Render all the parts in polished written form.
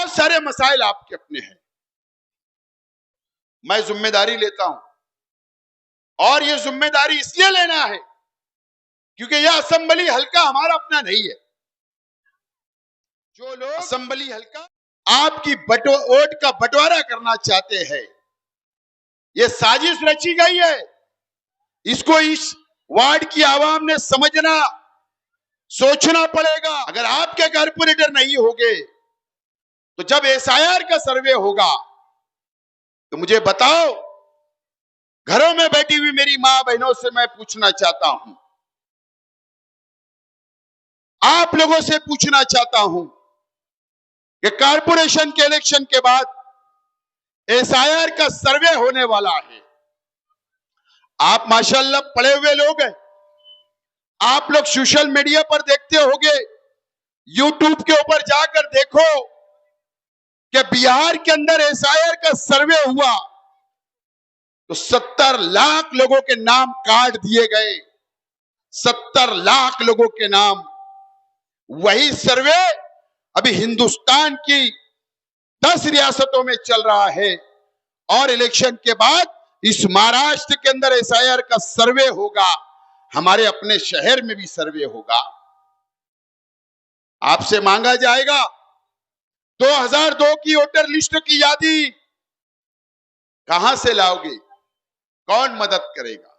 बहुत सारे मसाइल आपके अपने हैं। मैं जिम्मेदारी लेता हूं और ये जिम्मेदारी इसलिए लेना है क्योंकि यह असेंबली हल्का हमारा अपना नहीं है। जो लोग असेंबली हल्का आपकी वोट का बंटवारा करना चाहते हैं, यह साजिश रची गई है। इसको इस वार्ड की आवाम ने समझना, सोचना पड़ेगा। अगर आपके कारपोरेटर नहीं होंगे तो जब एसआईआर का सर्वे होगा तो मुझे बताओ, घरों में बैठी हुई मेरी मां बहनों से मैं पूछना चाहता हूं, आप लोगों से पूछना चाहता हूं कि कारपोरेशन के इलेक्शन के बाद एसआईआर का सर्वे होने वाला है। आप माशाल्लाह पढ़े हुए लोग हैं, आप लोग सोशल मीडिया पर देखते होंगे, यूट्यूब के ऊपर जाकर देखो कि बिहार के अंदर एसआईआर का सर्वे हुआ तो 70 लाख लोगों के नाम काट दिए गए। 70 लाख लोगों के नाम। वही सर्वे अभी हिंदुस्तान की 10 रियासतों में चल रहा है और इलेक्शन के बाद इस महाराष्ट्र के अंदर एसआईआर का सर्वे होगा, हमारे अपने शहर में भी सर्वे होगा। आपसे मांगा जाएगा 2002 की वोटर लिस्ट की यादी कहां से लाओगे, कौन मदद करेगा?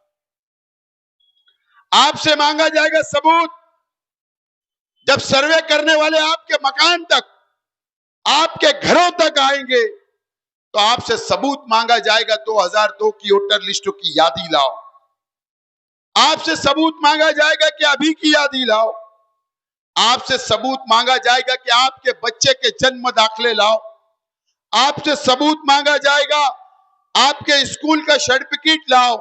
आपसे मांगा जाएगा सबूत। जब सर्वे करने वाले आपके मकान तक, आपके घरों तक आएंगे तो आपसे सबूत मांगा जाएगा 2002 की वोटर लिस्ट की यादी लाओ। आपसे सबूत मांगा जाएगा कि अभी की यादी लाओ। आपसे सबूत मांगा जाएगा कि आपके बच्चे के जन्म दाखिले लाओ। आपसे सबूत मांगा जाएगा आपके स्कूल का सर्टिफिकेट लाओ।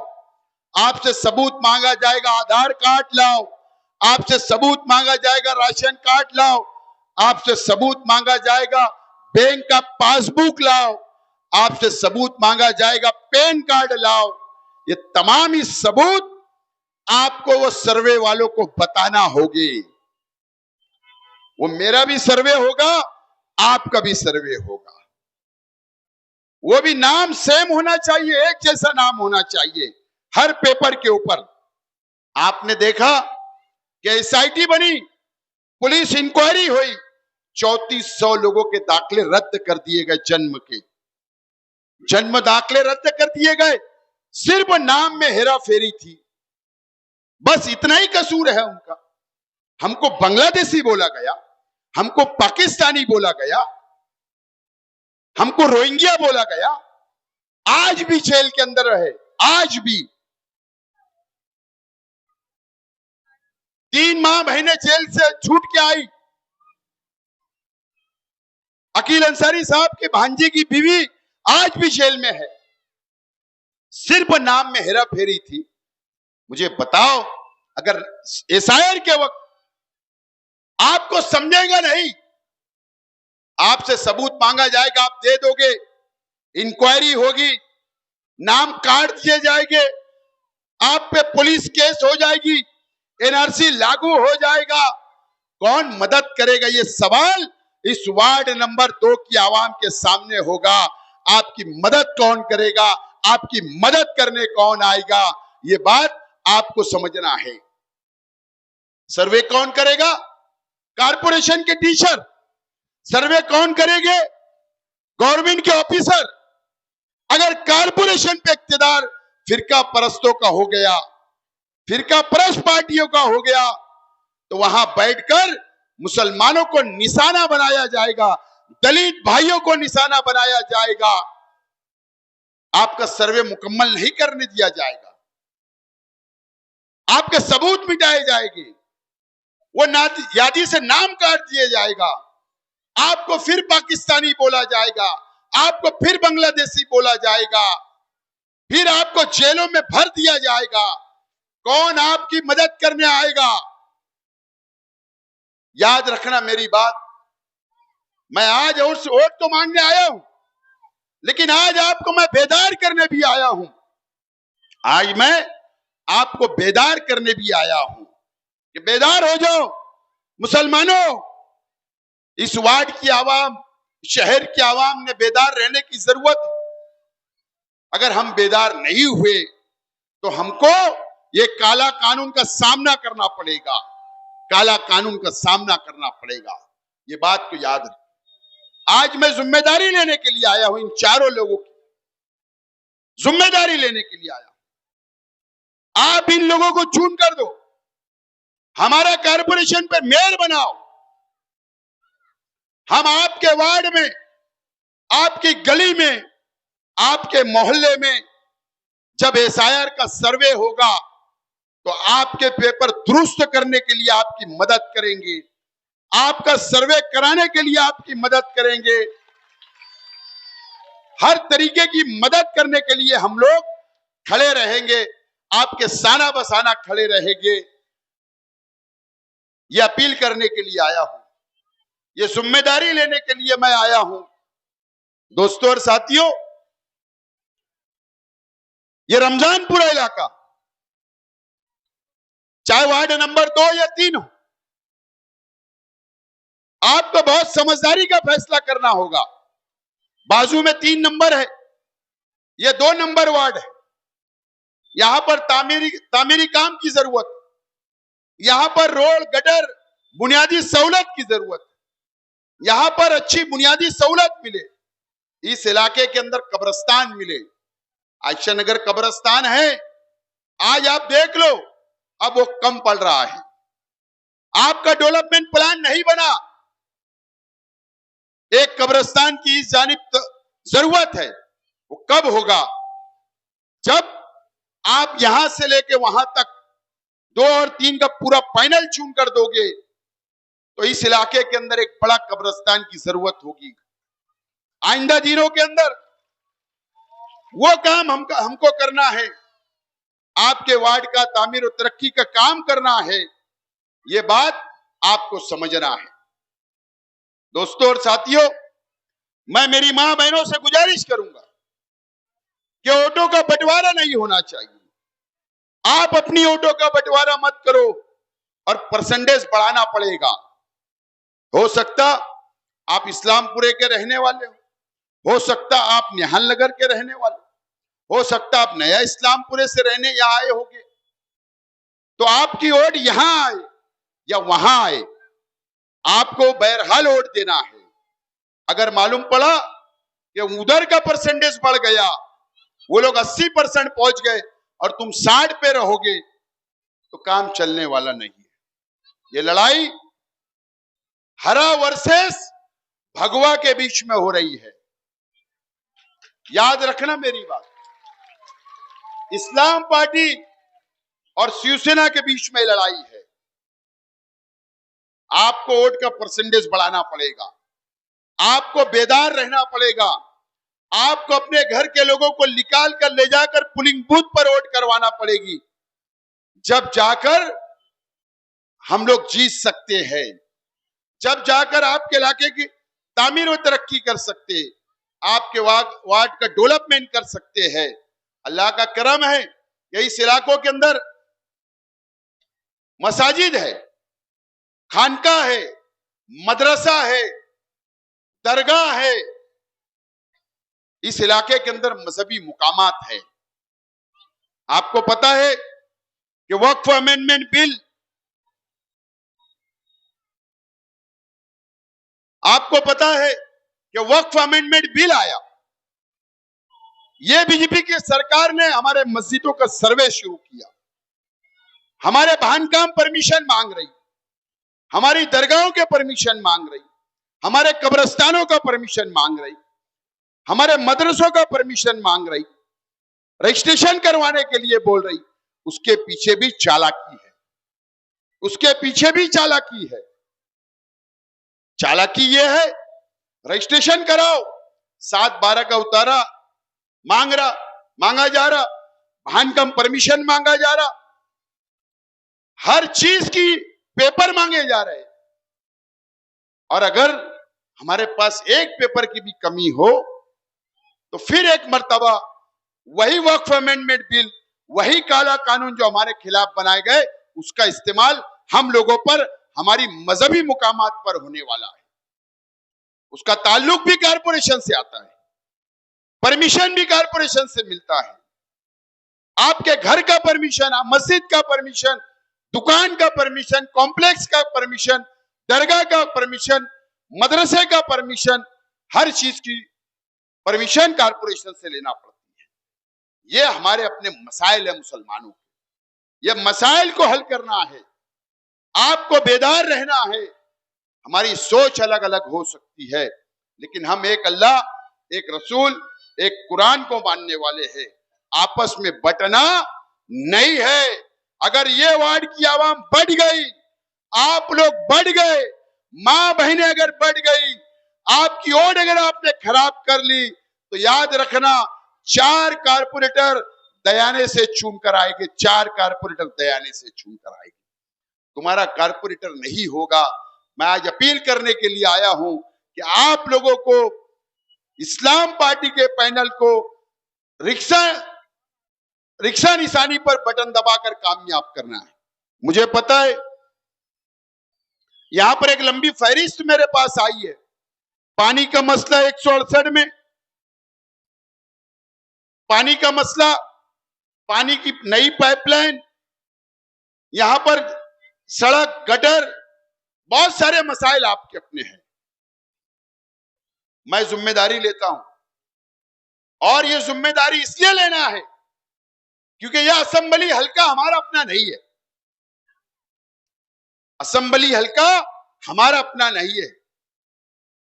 आपसे सबूत मांगा जाएगा आधार कार्ड लाओ। आपसे सबूत मांगा जाएगा राशन कार्ड लाओ। आपसे सबूत मांगा जाएगा बैंक का पासबुक लाओ। आपसे सबूत मांगा जाएगा पैन कार्ड लाओ। ये तमाम ही सबूत आपको वो सर्वे वालों को बताना होगी। वो मेरा भी सर्वे होगा, आपका भी सर्वे होगा। वो भी नाम सेम होना चाहिए, एक जैसा नाम होना चाहिए हर पेपर के ऊपर। आपने देखा कि एसआईटी बनी, पुलिस इंक्वायरी हुई, 3400 लोगों के दाखिले रद्द कर दिए गए। जन्म दाखिले रद्द कर दिए गए। सिर्फ नाम में हेरा फेरी थी, बस इतना ही कसूर है उनका। हमको बांग्लादेशी बोला गया, हमको पाकिस्तानी बोला गया, हमको रोहिंग्या बोला गया। आज भी जेल के अंदर रहे, आज भी 3 माह बहनें जेल से छूट के आई। अकील अंसारी साहब के भांजे की बीवी आज भी जेल में है, सिर्फ नाम में हेरा फेरी थी। मुझे बताओ, अगर एसआईआर के वक्त आपको समझेगा नहीं, आपसे सबूत मांगा जाएगा, आप दे दोगे, इंक्वायरी होगी, नाम काट दिए जाएंगे, आप पे पुलिस केस हो जाएगी, एनआरसी लागू हो जाएगा, कौन मदद करेगा? ये सवाल इस वार्ड नंबर 2 की आवाम के सामने होगा। आपकी मदद कौन करेगा? आपकी मदद करने कौन आएगा? ये बात आपको समझना है। सर्वे कौन करेगा? कारपोरेशन के टीचर। सर्वे कौन करेंगे? गवर्नमेंट के ऑफिसर। अगर कारपोरेशन पे इख्तियार फिरका परस्तों का हो गया, फिरका परस्त पार्टियों का हो गया, तो वहां बैठकर मुसलमानों को निशाना बनाया जाएगा, दलित भाइयों को निशाना बनाया जाएगा। आपका सर्वे मुकम्मल नहीं करने दिया जाएगा, आपके सबूत मिटाए जाएंगे, वो यादी से नाम काट दिया जाएगा, आपको फिर पाकिस्तानी बोला जाएगा, आपको फिर बांग्लादेशी बोला जाएगा, फिर आपको जेलों में भर दिया जाएगा। कौन आपकी मदद करने आएगा? याद रखना मेरी बात। मैं आज वोट तो मांगने आया हूं, लेकिन आज आपको मैं बेदार करने भी आया हूं। आज मैं आपको बेदार करने भी आया हूं कि बेदार हो जाओ मुसलमानों। इस वार्ड की आवाम शहर की आवाम ने बेदार रहने की जरूरत है। अगर हम बेदार नहीं हुए तो हमको ये काला कानून का सामना करना पड़ेगा, काला कानून का सामना करना पड़ेगा। ये बात को याद रखें। आज मैं जिम्मेदारी लेने के लिए आया हूं, इन चारों लोगों की जिम्मेदारी लेने के लिए आया हूं। आप इन लोगों को चुन कर दो, हमारा कारपोरेशन पे मेयर बनाओ। हम आपके वार्ड में, आपकी गली में, आपके मोहल्ले में जब एसआईआर का सर्वे होगा तो आपके पेपर दुरुस्त करने के लिए आपकी मदद करेंगे, आपका सर्वे कराने के लिए आपकी मदद करेंगे। हर तरीके की मदद करने के लिए हम लोग खड़े रहेंगे, आपके साना बसाना खड़े रहेंगे। ये अपील करने के लिए आया हूं, ये जिम्मेदारी लेने के लिए मैं आया हूं। दोस्तों और साथियों, ये रमजानपुरा इलाका, चाहे वार्ड नंबर 2 या 3 हो, आपको बहुत समझदारी का फैसला करना होगा। बाजू में 3 नंबर है, ये 2 नंबर वार्ड है। यहां पर तामीरी काम की जरूरत है, यहां पर रोड गटर बुनियादी सहूलत की जरूरत है, यहां पर अच्छी बुनियादी सहूलत मिले। इस इलाके के अंदर कब्रिस्तान मिले। आयशा नगर कब्रिस्तान है, आज आप देख लो, अब वो कम पड़ रहा है। आपका डेवलपमेंट प्लान नहीं बना। एक कब्रिस्तान की इस जानिब जरूरत है, वो कब होगा? जब आप यहां से लेके वहां तक 2 और 3 का पूरा पैनल चुन कर दोगे तो इस इलाके के अंदर एक बड़ा कब्रिस्तान की जरूरत होगी। आइंदा दिनों के अंदर वो काम हमको करना है, आपके वार्ड का तामीर और तरक्की का काम करना है। ये बात आपको समझना है। दोस्तों और साथियों, मैं मेरी मां बहनों से गुजारिश करूंगा कि ऑटो का बंटवारा नहीं होना चाहिए। आप अपनी ऑटो का बंटवारा मत करो और परसेंटेज बढ़ाना पड़ेगा। हो सकता आप इस्लामपुरे के रहने वाले हो सकता आप निहाल नगर के रहने वाले हो सकता आप नया इस्लामपुरे से रहने यहां आए होंगे। तो आपकी वोट यहां आए या वहां आए, आपको बहरहाल वोट देना है। अगर मालूम पड़ा कि उधर का परसेंटेज बढ़ गया, वो लोग 80% पहुंच गए और तुम 60 पे रहोगे, तो काम चलने वाला नहीं है। ये लड़ाई हरा वर्सेस भगवा के बीच में हो रही है। याद रखना मेरी बात। इस्लाम पार्टी और शिवसेना के बीच में लड़ाई है। आपको वोट का परसेंटेज बढ़ाना पड़ेगा, आपको बेदार रहना पड़ेगा, आपको अपने घर के लोगों को निकाल कर ले जाकर पोलिंग बूथ पर वोट करवाना पड़ेगी। जब जाकर हम लोग जीत सकते हैं, जब जाकर आपके इलाके की तामीर और तरक्की कर सकते हैं, आपके वार्ड का डेवलपमेंट कर सकते हैं। अल्लाह का करम है कि इस इलाकों के अंदर मसाजिद है, खानका है, मदरसा है, दरगाह है। इस इलाके के अंदर मजहबी मुकामात है। आपको पता है कि वक्फ अमेंडमेंट बिल, आपको पता है कि वक्फ अमेंडमेंट बिल आया। यह बीजेपी की सरकार ने हमारे मस्जिदों का सर्वे शुरू किया, हमारे भानकाम परमिशन मांग रही, हमारी दरगाहों के परमिशन मांग रही, हमारे कब्रिस्तानों का परमिशन मांग रही, हमारे मदरसों का परमिशन मांग रही, रजिस्ट्रेशन करवाने के लिए बोल रही। उसके पीछे भी चालाकी है, उसके पीछे भी चालाकी है। चालाकी यह है, रजिस्ट्रेशन कराओ, 7/12 का उतारा मांगा जा रहा, भानकम परमिशन मांगा जा रहा, हर चीज की पेपर मांगे जा रहे। और अगर हमारे पास एक पेपर की भी कमी हो तो फिर एक मर्तबा वही वक्फ अमेंडमेंट बिल, वही काला कानून जो हमारे खिलाफ बनाए गए, उसका इस्तेमाल हम लोगों पर, हमारी मजहबी मुकामात पर होने वाला है। उसका ताल्लुक भी कारपोरेशन से आता है, परमिशन भी कारपोरेशन से मिलता है। आपके घर का परमिशन, मस्जिद का परमिशन, दुकान का परमिशन, कॉम्प्लेक्स का परमिशन, दरगाह का परमिशन, मदरसे का परमिशन, हर चीज की परमिशन कारपोरेशन से लेना पड़ती है। ये हमारे अपने मसाइल है मुसलमानों के। ये मसाइल को हल करना है, आपको बेदार रहना है। हमारी सोच अलग अलग हो सकती है, लेकिन हम एक अल्लाह, एक रसूल, एक कुरान को मानने वाले हैं। आपस में बंटना नहीं है। अगर ये वार्ड की आवाम बढ़ गई, आप लोग बढ़ गए, मां बहनें अगर बढ़ गई, आपकी ओट अगर आपने खराब कर ली, तो याद रखना 4 कारपोरेटर दयाने से चूम कर आएंगे, 4 कारपोरेटर दयाने से चूम कर आएंगे। तुम्हारा कारपोरेटर नहीं होगा। मैं आज अपील करने के लिए आया हूं कि आप लोगों को, इस्लाम पार्टी के पैनल को रिक्शा निशानी पर बटन दबाकर कामयाब करना है। मुझे पता है यहां पर एक लंबी फहरिस्त मेरे पास आई है। पानी का मसला 168 में, पानी का मसला, पानी की नई पाइपलाइन, यहां पर सड़क, गटर, बहुत सारे मसाइल आपके अपने हैं। मैं जिम्मेदारी लेता हूं और ये जिम्मेदारी इसलिए लेना है क्योंकि यह असेंबली हल्का हमारा अपना नहीं है। असेंबली हल्का हमारा अपना नहीं है।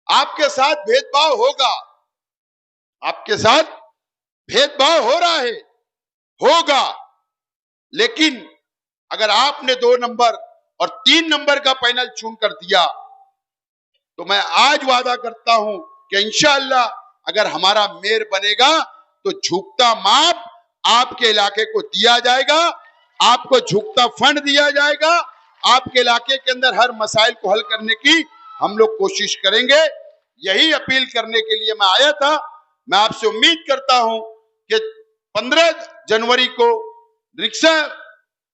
आपके साथ भेदभाव होगा, आपके साथ भेदभाव हो रहा है, होगा, लेकिन अगर आपने 2 नंबर और 3 नंबर का पैनल चुन कर दिया, तो मैं आज वादा करता हूं कि इंशाअल्लाह अगर हमारा मेयर बनेगा तो झुकता माप आपके इलाके को दिया जाएगा, आपको झुकता फंड दिया जाएगा। आपके इलाके के अंदर हर मसाइल को हल करने की हम लोग कोशिश करेंगे। यही अपील करने के लिए मैं आया था। मैं आपसे उम्मीद करता हूं कि 15 जनवरी को रिक्शा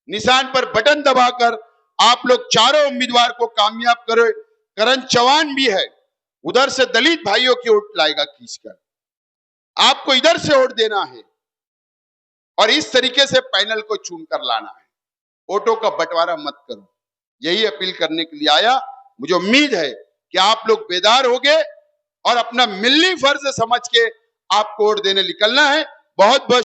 निशान पर बटन दबाकर आप लोग चारों उम्मीदवार को कामयाब करें। करण चौहान भी है, उधर से दलित भाइयों की वोट लाएगा खींचकर, आपको इधर से वोट देना है और इस तरीके से पैनल को चुनकर लाना है। वोटों का बंटवारा मत करो। यही अपील करने के लिए आया। मुझे उम्मीद है कि आप लोग बेदार होंगे और अपना मिल्ली फर्ज समझ के आपको वोट देने निकलना है। बहुत बहुत